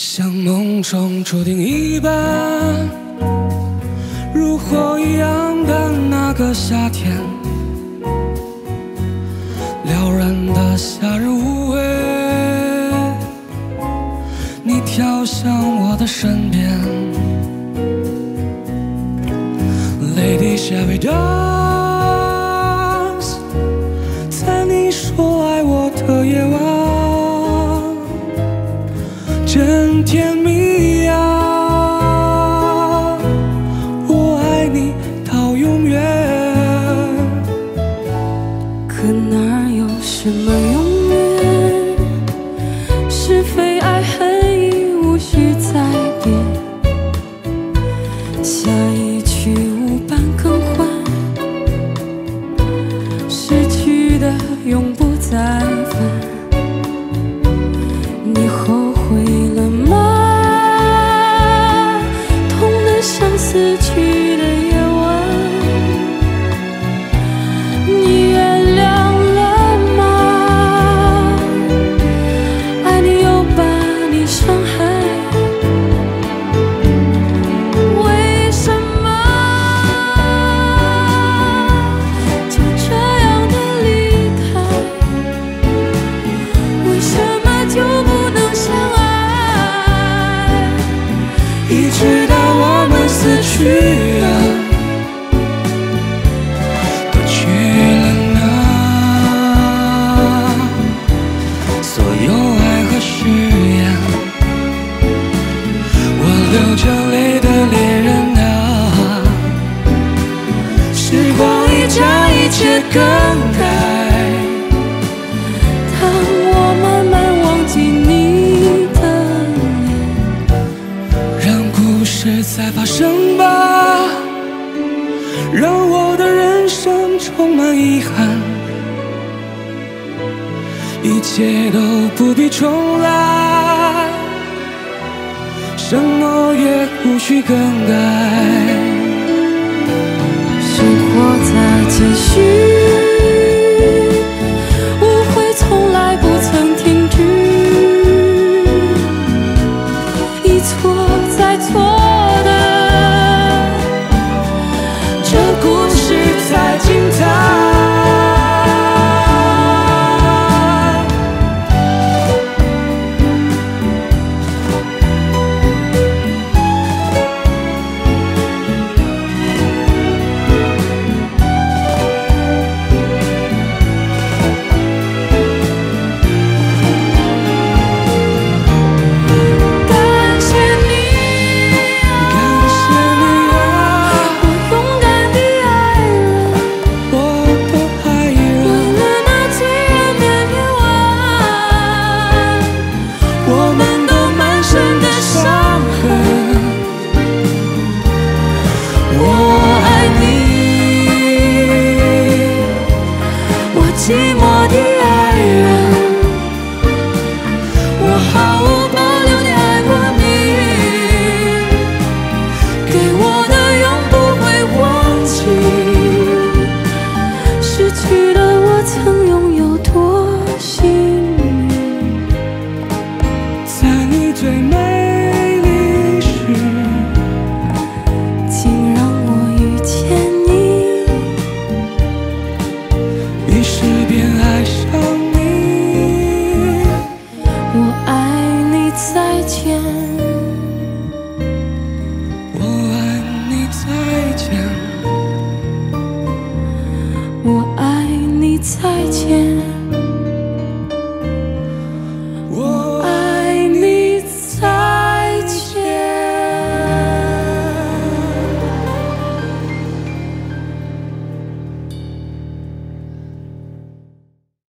像梦中注定一般，如火一样的那个夏天，撩人的夏日无味，你跳向我的身边，泪滴下被dance，在你说爱我的夜晚。 真甜蜜呀！我爱你到永远。可哪有什么永远？是非爱恨已无需再辩。下一曲无伴更换，失去的永不再返。你后悔了吗？痛得像死去的夜晚。你原谅了吗？爱你又把你伤害。为什么就这样的离开？为什么就不能相爱？一直到我们死去了，都去了哪？所有爱和誓言，我流着泪的恋人啊，时光已将一切更改。 当我慢慢忘记你的脸，让故事再发生吧，让我的人生充满遗憾，一切都不必重来，什么也无需更改，生活在继续。 从来不曾停止，一错再错的，这故事太精彩。寂寞的爱人，我毫无保留地爱过你，给我的永不会忘记，失去的我曾拥有多幸运，在你最美丽时，竟让我遇见你。 于是便爱上你，我爱你，再见。我爱你，再见。我爱你，再见。